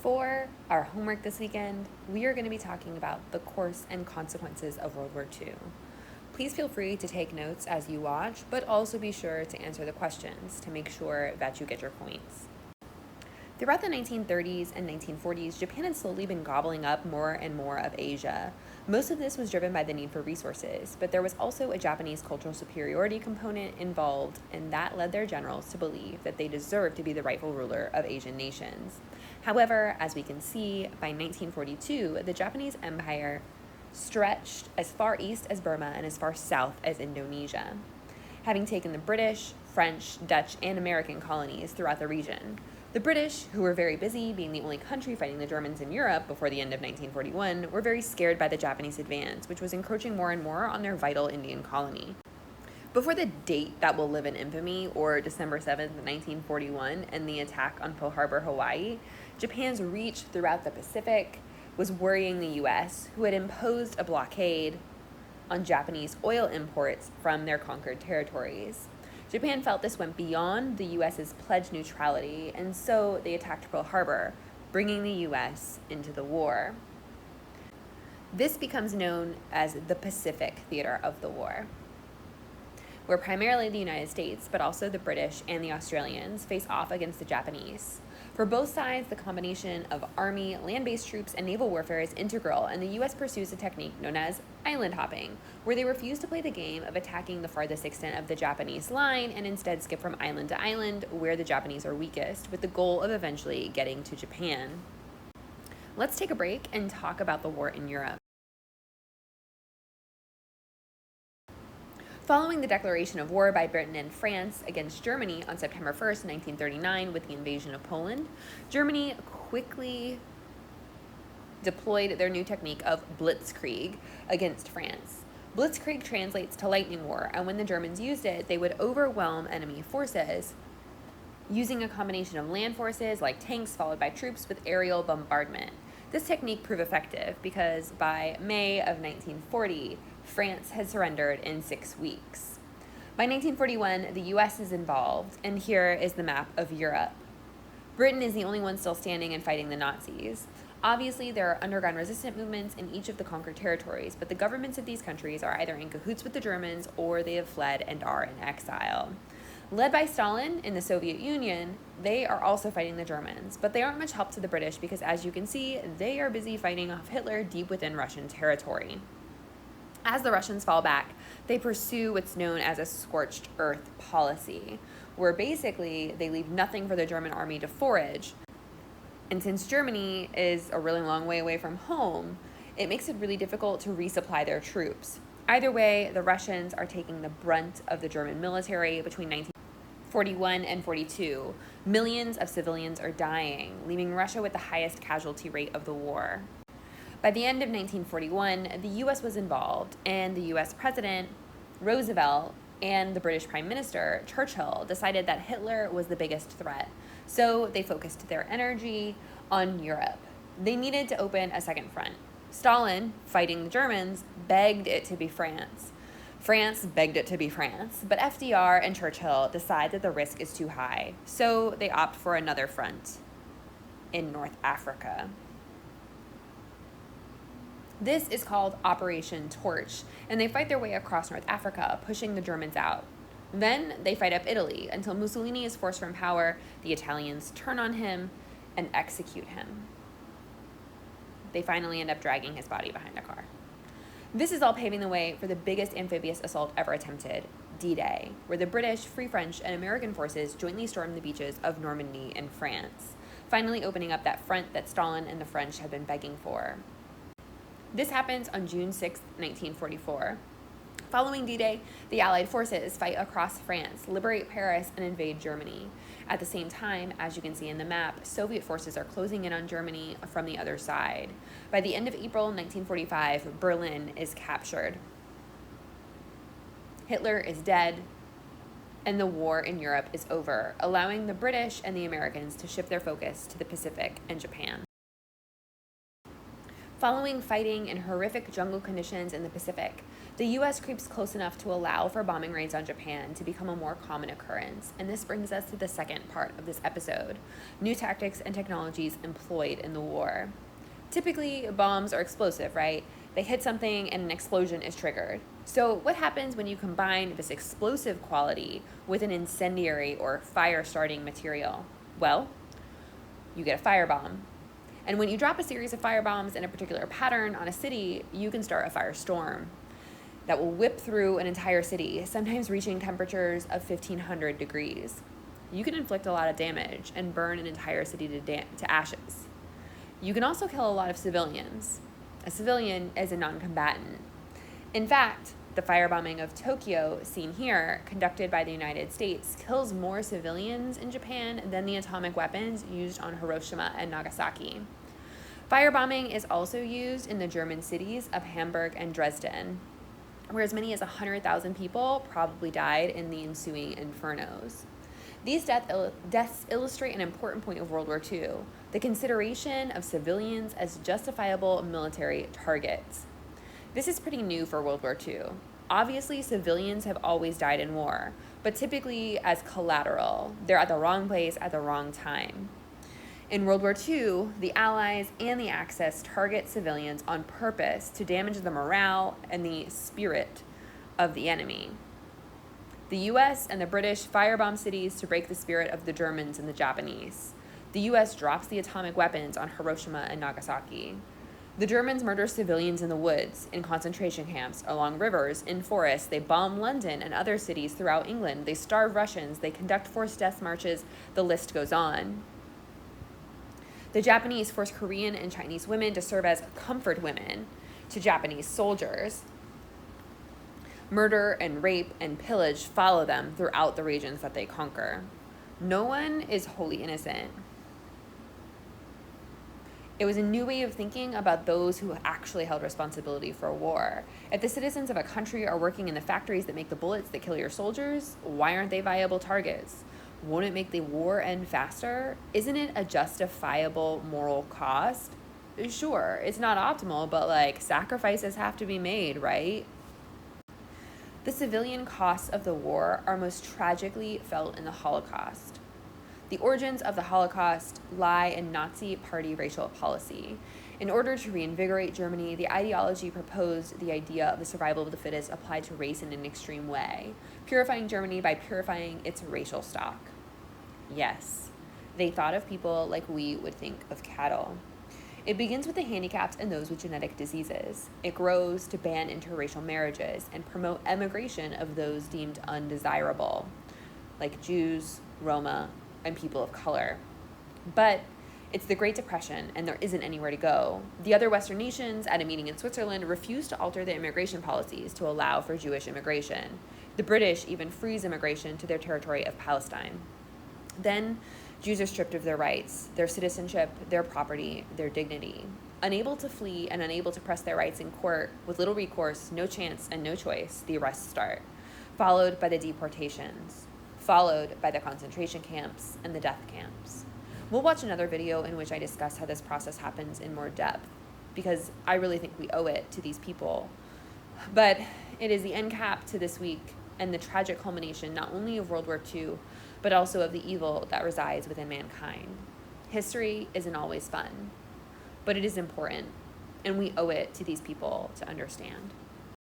For our homework this weekend, we are going to be talking about the course and consequences of World War II. Please feel free to take notes as you watch, but also be sure to answer the questions to make sure that you get your points. Throughout the 1930s and 1940s, Japan had slowly been gobbling up more and more of Asia. Most of this was driven by the need for resources, but there was also a Japanese cultural superiority component involved, and that led their generals to believe that they deserved to be the rightful ruler of Asian nations. However, as we can see, by 1942, the Japanese Empire stretched as far east as Burma and as far south as Indonesia, having taken the British, French, Dutch, and American colonies throughout the region. The British, who were very busy being the only country fighting the Germans in Europe before the end of 1941, were very scared by the Japanese advance, which was encroaching more and more on their vital Indian colony. Before the date that will live in infamy, or December 7th, 1941, and the attack on Pearl Harbor, Hawaii, Japan's reach throughout the Pacific was worrying the U.S., who had imposed a blockade on Japanese oil imports from their conquered territories. Japan felt this went beyond the U.S.'s pledged neutrality, and so they attacked Pearl Harbor, bringing the U.S. into the war. This becomes known as the Pacific theater of the war, where primarily the United States, but also the British and the Australians, face off against the Japanese. For both sides, the combination of army, land-based troops, and naval warfare is integral, and the U.S. pursues a technique known as island hopping, where they refuse to play the game of attacking the farthest extent of the Japanese line and instead skip from island to island where the Japanese are weakest, with the goal of eventually getting to Japan. Let's take a break and talk about the war in Europe. Following the declaration of war by Britain and France against Germany on September 1st, 1939, with the invasion of Poland, Germany quickly deployed their new technique of blitzkrieg against France. Blitzkrieg translates to lightning war, and when the Germans used it, they would overwhelm enemy forces using a combination of land forces like tanks followed by troops with aerial bombardment. This technique proved effective because by May of 1940, France had surrendered in 6 weeks. By 1941, the US is involved, and here is the map of Europe. Britain is the only one still standing and fighting the Nazis. Obviously, there are underground resistance movements in each of the conquered territories, but the governments of these countries are either in cahoots with the Germans or they have fled and are in exile. Led by Stalin in the Soviet Union, they are also fighting the Germans, but they aren't much help to the British because, as you can see, they are busy fighting off Hitler deep within Russian territory. As the Russians fall back, they pursue what's known as a scorched earth policy, where basically they leave nothing for the German army to forage. And since Germany is a really long way away from home, it makes it really difficult to resupply their troops. Either way, the Russians are taking the brunt of the German military between 1941 and 42. Millions of civilians are dying, leaving Russia with the highest casualty rate of the war. By the end of 1941, the U.S. was involved, and the U.S. President, Roosevelt, and the British Prime Minister, Churchill, decided that Hitler was the biggest threat. So they focused their energy on Europe. They needed to open a second front. Stalin, fighting the Germans, begged it to be France. France begged it to be France, but FDR and Churchill decide that the risk is too high, so they opt for another front in North Africa. This is called Operation Torch, and they fight their way across North Africa, pushing the Germans out. Then they fight up Italy until Mussolini is forced from power, the Italians turn on him and execute him. They finally end up dragging his body behind a car. This is all paving the way for the biggest amphibious assault ever attempted, D-Day, where the British, Free French, and American forces jointly stormed the beaches of Normandy in France, finally opening up that front that Stalin and the French had been begging for. This happens on June 6, 1944. Following D-Day, the Allied forces fight across France, liberate Paris, and invade Germany. At the same time, as you can see in the map, Soviet forces are closing in on Germany from the other side. By the end of April 1945, Berlin is captured. Hitler is dead, and the war in Europe is over, allowing the British and the Americans to shift their focus to the Pacific and Japan. Following fighting in horrific jungle conditions in the Pacific, the U.S. creeps close enough to allow for bombing raids on Japan to become a more common occurrence. And this brings us to the second part of this episode: new tactics and technologies employed in the war. Typically, bombs are explosive, right? They hit something and an explosion is triggered. So what happens when you combine this explosive quality with an incendiary or fire-starting material? Well, you get a firebomb. And when you drop a series of firebombs in a particular pattern on a city, you can start a firestorm that will whip through an entire city, sometimes reaching temperatures of 1,500 degrees. You can inflict a lot of damage and burn an entire city to ashes. You can also kill a lot of civilians. A civilian is a non-combatant. In fact, the firebombing of Tokyo, seen here, conducted by the United States, kills more civilians in Japan than the atomic weapons used on Hiroshima and Nagasaki. Firebombing is also used in the German cities of Hamburg and Dresden, where as many as 100,000 people probably died in the ensuing infernos. These deaths illustrate an important point of World War II: the consideration of civilians as justifiable military targets. This is pretty new for World War II. Obviously, civilians have always died in war, but typically as collateral. They're at the wrong place at the wrong time. In World War II, the Allies and the Axis target civilians on purpose to damage the morale and the spirit of the enemy. The US and the British firebomb cities to break the spirit of the Germans and the Japanese. The US drops the atomic weapons on Hiroshima and Nagasaki. The Germans murder civilians in the woods, in concentration camps, along rivers, in forests. They bomb London and other cities throughout England. They starve Russians. They conduct forced death marches. The list goes on. The Japanese force Korean and Chinese women to serve as comfort women to Japanese soldiers. Murder and rape and pillage follow them throughout the regions that they conquer. No one is wholly innocent. It was a new way of thinking about those who actually held responsibility for war. If the citizens of a country are working in the factories that make the bullets that kill your soldiers, why aren't they viable targets? Won't it make the war end faster? Isn't it a justifiable moral cost? Sure, it's not optimal, but sacrifices have to be made, right? The civilian costs of the war are most tragically felt in the Holocaust. The origins of the Holocaust lie in Nazi Party racial policy. In order to reinvigorate Germany, the ideology proposed the idea of the survival of the fittest applied to race in an extreme way, purifying Germany by purifying its racial stock. Yes, they thought of people like we would think of cattle. It begins with the handicapped and those with genetic diseases. It grows to ban interracial marriages and promote emigration of those deemed undesirable, like Jews, Roma, and people of color. But it's the Great Depression, and there isn't anywhere to go. The other Western nations, at a meeting in Switzerland, refused to alter their immigration policies to allow for Jewish immigration. The British even freeze immigration to their territory of Palestine. Then, Jews are stripped of their rights, their citizenship, their property, their dignity. Unable to flee and unable to press their rights in court, with little recourse, no chance, and no choice, the arrests start, followed by the deportations, followed by the concentration camps and the death camps. We'll watch another video in which I discuss how this process happens in more depth, because I really think we owe it to these people. But it is the end cap to this week and the tragic culmination not only of World War II, but also of the evil that resides within mankind. History isn't always fun, but it is important, and we owe it to these people to understand.